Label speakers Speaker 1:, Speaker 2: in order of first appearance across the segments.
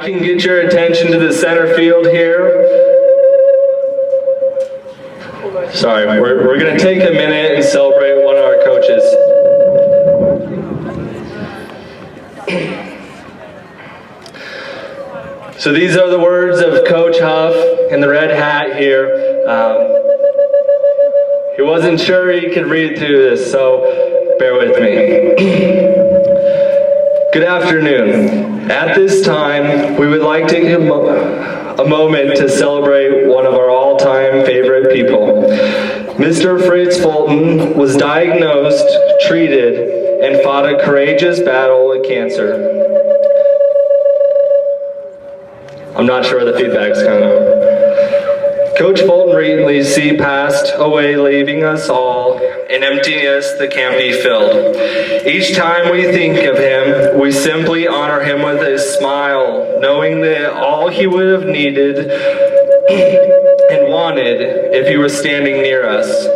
Speaker 1: can get your attention to the center field here. Sorry, we're going to take a minute and celebrate one of our coaches. So these are the words of Coach Huff in the red hat here. He wasn't sure he could read through this, so bear with me. Good afternoon. At this time, we would like to take a moment to celebrate one of our all-time favorite people. Mr. Fritz Fulton was diagnosed, treated, and fought a courageous battle with cancer. I'm not sure where the feedback's coming. Coach Fulton recently passed away, leaving us all an emptiness that can't be filled. Each time we think of him, we simply honor him with a smile, knowing that all he would have needed and wanted if he were standing near us.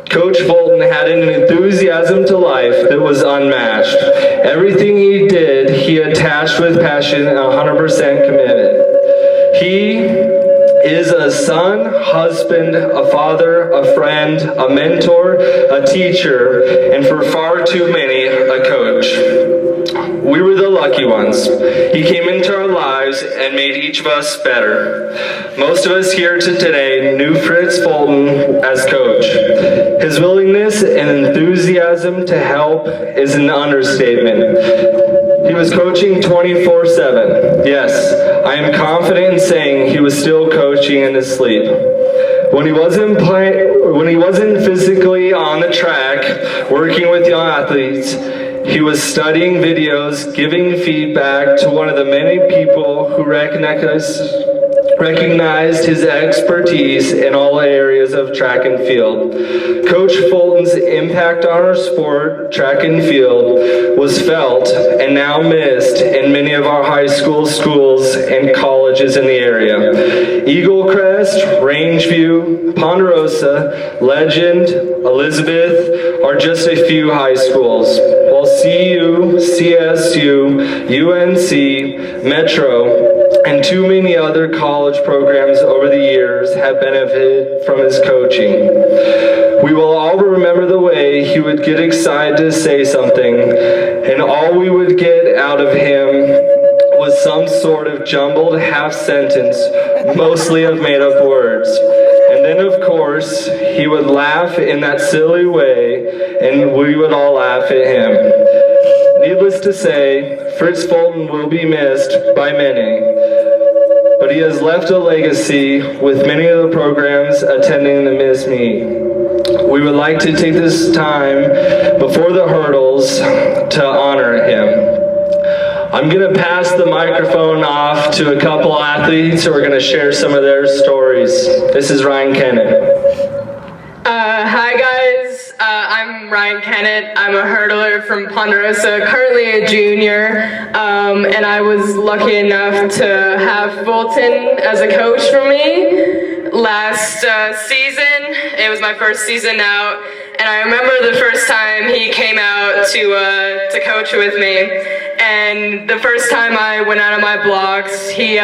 Speaker 1: Coach Fulton had an enthusiasm to life that was unmatched. Everything he did, he attached with passion and 100% commitment. He is a son, husband, a father, a friend, a mentor, a teacher, and for far too many, a coach. We were the lucky ones. He came into our lives and made each of us better. Most of us here today knew Fritz Fulton as coach. His willingness and enthusiasm to help is an understatement. He was coaching 24/7. Yes, I am confident in saying he was still coaching in his sleep. When he wasn't physically on the track, working with young athletes, he was studying videos, giving feedback to one of the many people who recognized his expertise in all areas of track and field. Coach Fulton's impact on our sport, track and field, was felt and now missed in many of our high school schools and colleges in the area. Eagle Crest, Rangeview, Ponderosa, Legend, Elizabeth are just a few high schools, while CU, CSU, UNC, Metro, and too many other college programs over the years have benefited from his coaching. We will all remember the way he would get excited to say something, and all we would get out of him was some sort of jumbled half sentence, mostly of made up words. And then of course, he would laugh in that silly way, and we would all laugh at him. Needless to say, Fritz Fulton will be missed by many, but he has left a legacy with many of the programs attending the Miss Meet. We would like to take this time before the hurdles to honor him. I'm going to pass the microphone off to a couple athletes who are going to share some of their stories. This is Ryan Kennett.
Speaker 2: Hi guys, I'm Ryan Kennett. I'm a hurdler from Ponderosa, currently a junior, and I was lucky enough to have Fulton as a coach for me last season. It was my first season out, and I remember the first time he came out to coach with me, and the first time I went out of my blocks, he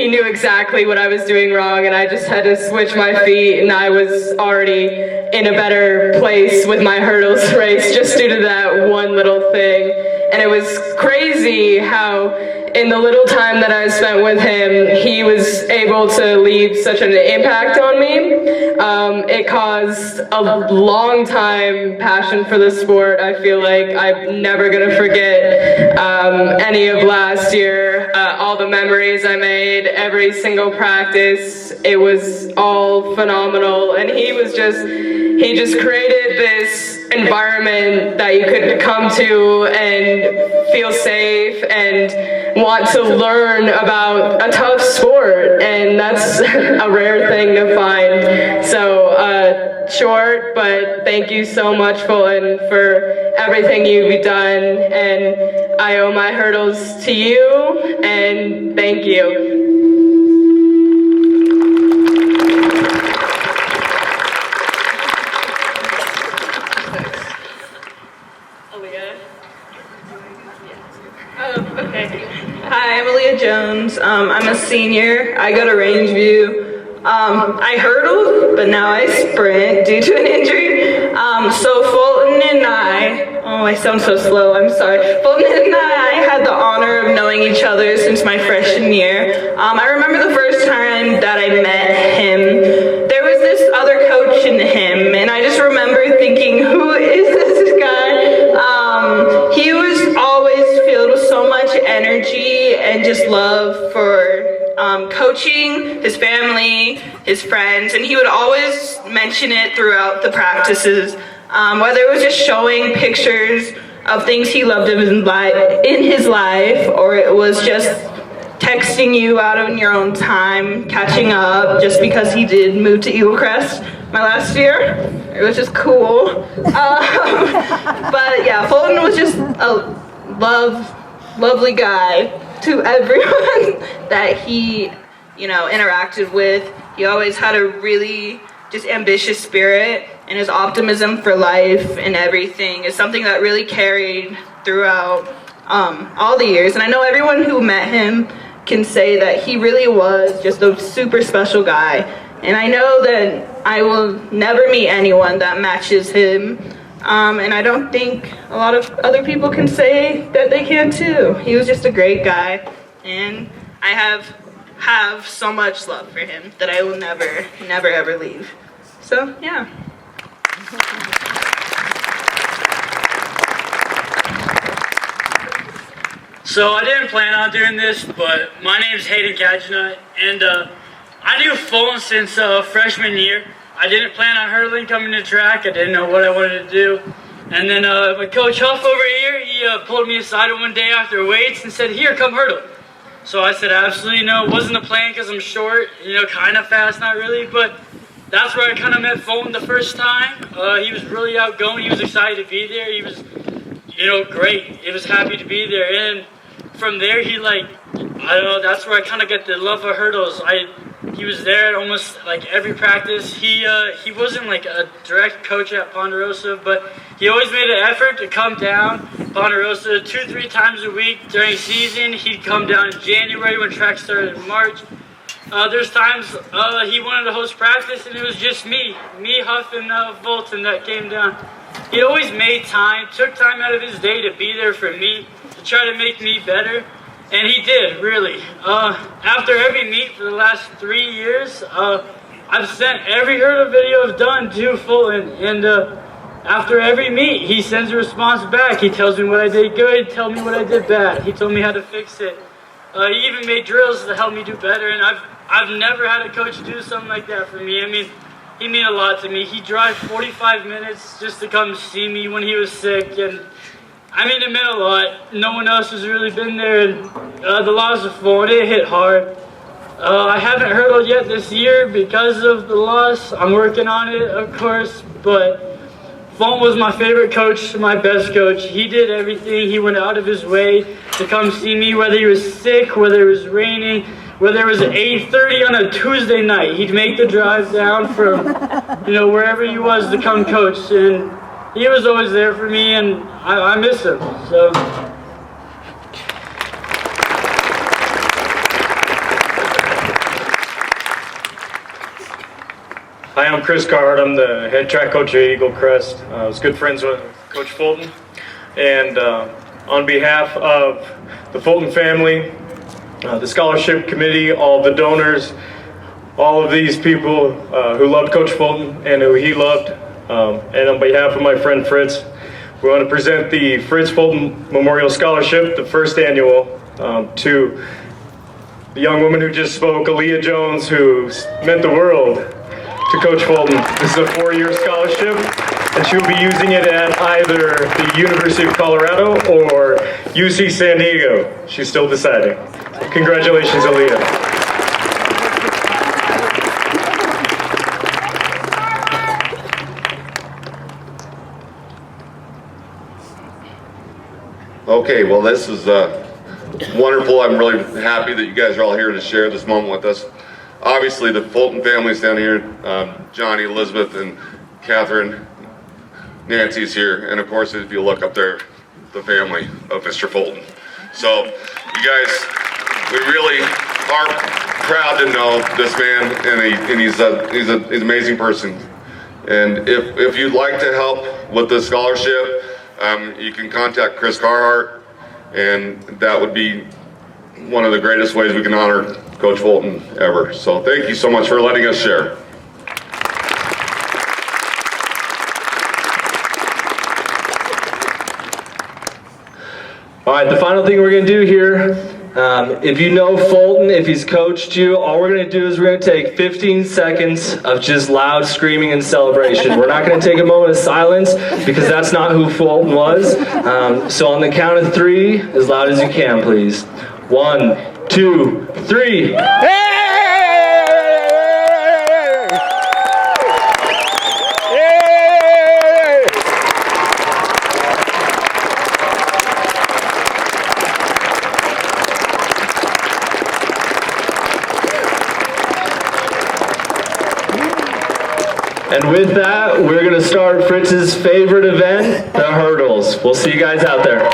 Speaker 2: knew exactly what I was doing wrong, and I just had to switch my feet, and I was already in a better place with my hurdles race just due to that one little thing. And it was crazy how in the little time that I spent with him, he was able to leave such an impact on me. It caused a long time passion for the sport. I feel like I'm never gonna forget any of last year, all the memories I made, every single practice. It was all phenomenal, and he just created this environment that you could come to and feel safe and want to learn about a tough sport, and that's a rare thing to find. So short, but thank you so much, Fulton, for everything you've done, and I owe my hurdles to you, and thank you.
Speaker 3: Okay. Hi, I'm Aaliyah Jones. I'm a senior. I go to Rangeview. I hurdled, but now I sprint due to an injury. So Fulton and I sound so slow, I'm sorry. Fulton and I had the honor of knowing each other since my freshman year. I remember the first time that I met him. There was this other coach in him, and I just remember thinking, who is this guy? He was always filled with so much energy and just love for coaching, his family, his friends, and he would always mention it throughout the practices, whether it was just showing pictures of things he loved in his life, or it was just texting you out on your own time, catching up, just because he did move to Eagle Crest my last year. It was just cool. But yeah, Fulton was just a lovely guy to everyone that he, interacted with. He always had a really just ambitious spirit, and his optimism for life and everything is something that really carried throughout all the years. And I know everyone who met him can say that he really was just a super special guy. And I know that I will never meet anyone that matches him. And I don't think a lot of other people can say that they can too. He was just a great guy, and I have so much love for him that I will never ever leave. So yeah.
Speaker 4: So I didn't plan on doing this, but my name's Hayden Kajana, and I knew Fulton since freshman year. I didn't plan on hurdling coming to track. I didn't know what I wanted to do. And then my coach Huff over here, he pulled me aside one day after weights and said, "Here, come hurdle." So I said, absolutely no. It wasn't a plan because I'm short, kind of fast, not really. But that's where I kind of met Fulton the first time. He was really outgoing. He was excited to be there. He was, great. He was happy to be there. And from there, he that's where I kind of get the love for hurdles. He was there at almost every practice. He wasn't a direct coach at Ponderosa, but he always made an effort to come down Ponderosa 2-3 times a week during season. He'd come down in January when track started in March. There's times he wanted to host practice, and it was just me, Huff, and Fulton that came down. He always made time, took time out of his day to be there for me, to try to make me better. And he did, really. After every meet for the last 3 years, I've sent every hurdle video I've done to Fulton, and after every meet, he sends a response back. He tells me what I did good, tells me what I did bad. He told me how to fix it. He even made drills to help me do better, and I've never had a coach do something like that for me. I mean, he meant a lot to me. He drove 45 minutes just to come see me when he was sick, and it meant a lot. No one else has really been there, and the loss of Fulton, it hit hard. I haven't hurdled yet this year because of the loss. I'm working on it, of course, but Fulton was my favorite coach, my best coach. He did everything. He went out of his way to come see me, whether he was sick, whether it was raining, whether it was 8:30 on a Tuesday night. He'd make the drive down from, wherever he was to come coach, and he was always there for me, and I miss him. So.
Speaker 5: Hi, I'm Chris Card. I'm the head track coach at Eagle Crest. I was good friends with Coach Fulton. And on behalf of the Fulton family, the scholarship committee, all the donors, all of these people who loved Coach Fulton and who he loved, and on behalf of my friend Fritz, we want to present the Fritz Fulton Memorial Scholarship, the first annual, to the young woman who just spoke, Aaliyah Jones, who meant the world to Coach Fulton. This is a 4-year scholarship, and she'll be using it at either the University of Colorado or UC San Diego. She's still deciding. Congratulations, Aaliyah.
Speaker 6: Okay, well, this is wonderful. I'm really happy that you guys are all here to share this moment with us. Obviously, the Fulton family's down here, Johnny, Elizabeth, and Catherine. Nancy's here, and of course, if you look up there, the family of Mr. Fulton. So you guys, we really are proud to know this man, and he's an amazing person. And if you'd like to help with the scholarship, you can contact Chris Carhart, and that would be one of the greatest ways we can honor Coach Fulton ever. So thank you so much for letting us share.
Speaker 1: All right, the final thing we're going to do here, if you know Fulton, if he's coached you, all we're going to do is we're going to take 15 seconds of just loud screaming and celebration. We're not going to take a moment of silence because that's not who Fulton was. So on the count of 3, as loud as you can, please. 1, 2, 3. And with that, we're going to start Fritz's favorite event, the hurdles. We'll see you guys out there.